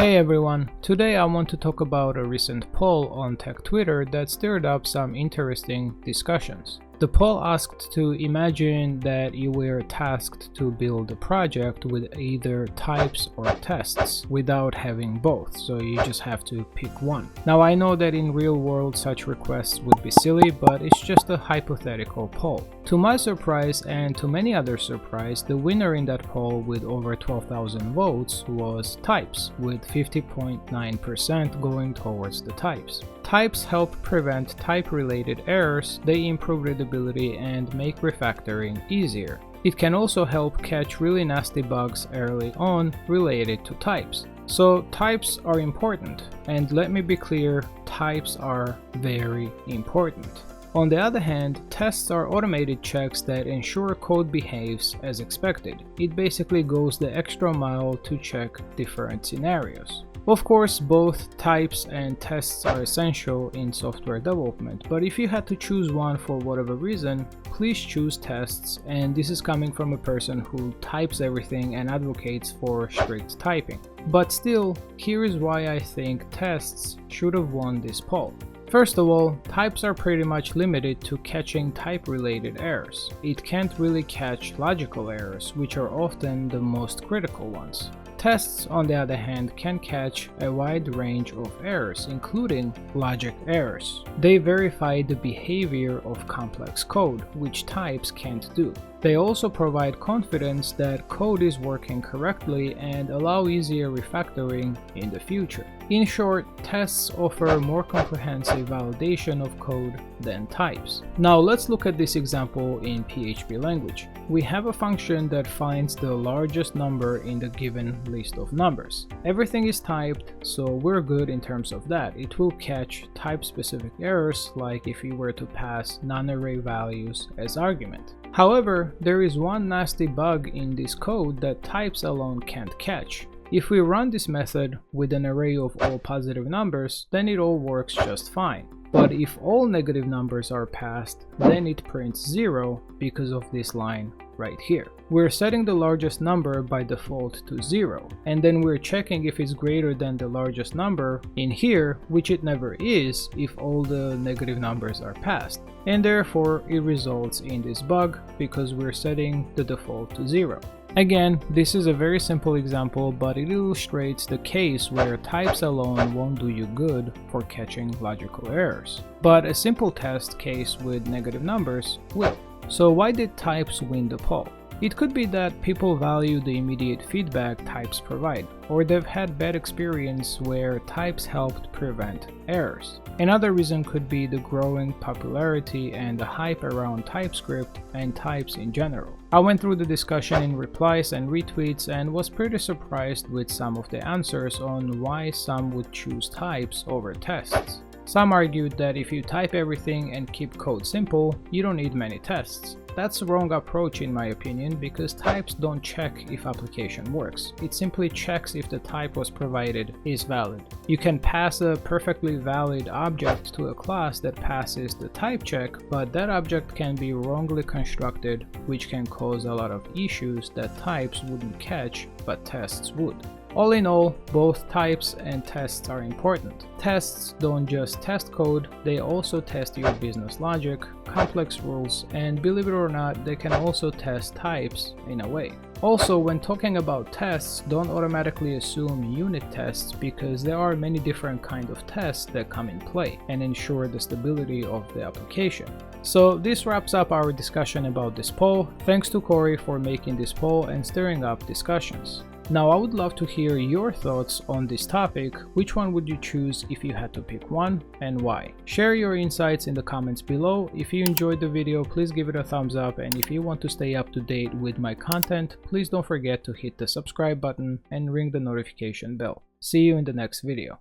Hey everyone, today I want to talk about a recent poll on Tech Twitter that stirred up some interesting discussions. The poll asked to imagine that you were tasked to build a project with either types or tests without having both, so you just have to pick one. Now I know that in real world such requests would be silly, but it's just a hypothetical poll. To my surprise and to many others' surprise, the winner in that poll with over 12,000 votes was types, with 50.9% going towards the types. Types help prevent type-related errors, they improve readability and make refactoring easier. It can also help catch really nasty bugs early on related to types. So types are important, and let me be clear, types are very important. On the other hand, tests are automated checks that ensure code behaves as expected. It basically goes the extra mile to check different scenarios. Of course, both types and tests are essential in software development, but if you had to choose one for whatever reason, please choose tests, and this is coming from a person who types everything and advocates for strict typing. But still, here is why I think tests should have won this poll. First of all, types are pretty much limited to catching type-related errors. It can't really catch logical errors, which are often the most critical ones. Tests, on the other hand, can catch a wide range of errors, including logic errors. They verify the behavior of complex code, which types can't do. They also provide confidence that code is working correctly and allow easier refactoring in the future. In short, tests offer more comprehensive validation of code than types. Now let's look at this example in PHP language. We have a function that finds the largest number in the given list of numbers. Everything is typed, so we're good in terms of that. It will catch type-specific errors, like if you were to pass non-array values as argument. However, there is one nasty bug in this code that types alone can't catch. If we run this method with an array of all positive numbers, then it all works just fine. But if all negative numbers are passed, then it prints 0 because of this line right here. We're setting the largest number by default to 0, and then we're checking if it's greater than the largest number in here, which it never is if all the negative numbers are passed. And therefore it results in this bug because we're setting the default to 0. Again, this is a very simple example, but it illustrates the case where types alone won't do you good for catching logical errors. But a simple test case with negative numbers will. So why did types win the poll? It could be that people value the immediate feedback types provide, or they've had bad experience where types helped prevent errors. Another reason could be the growing popularity and the hype around TypeScript and types in general. I went through the discussion in replies and retweets and was pretty surprised with some of the answers on why some would choose types over tests. Some argued that if you type everything and keep code simple, you don't need many tests. That's the wrong approach in my opinion, because types don't check if application works. It simply checks if the type was provided is valid. You can pass a perfectly valid object to a class that passes the type check, but that object can be wrongly constructed, which can cause a lot of issues that types wouldn't catch, but tests would. All in all, both types and tests are important. Tests don't just test code, they also test your business logic, complex rules, and believe it or not, they can also test types in a way. Also, when talking about tests, don't automatically assume unit tests because there are many different kinds of tests that come in play and ensure the stability of the application. So this wraps up our discussion about this poll. Thanks to Corey for making this poll and stirring up discussions. Now I would love to hear your thoughts on this topic. Which one would you choose if you had to pick one, and why? Share your insights in the comments below. If you enjoyed the video, please give it a thumbs up, and if you want to stay up to date with my content, please don't forget to hit the subscribe button and ring the notification bell. See you in the next video.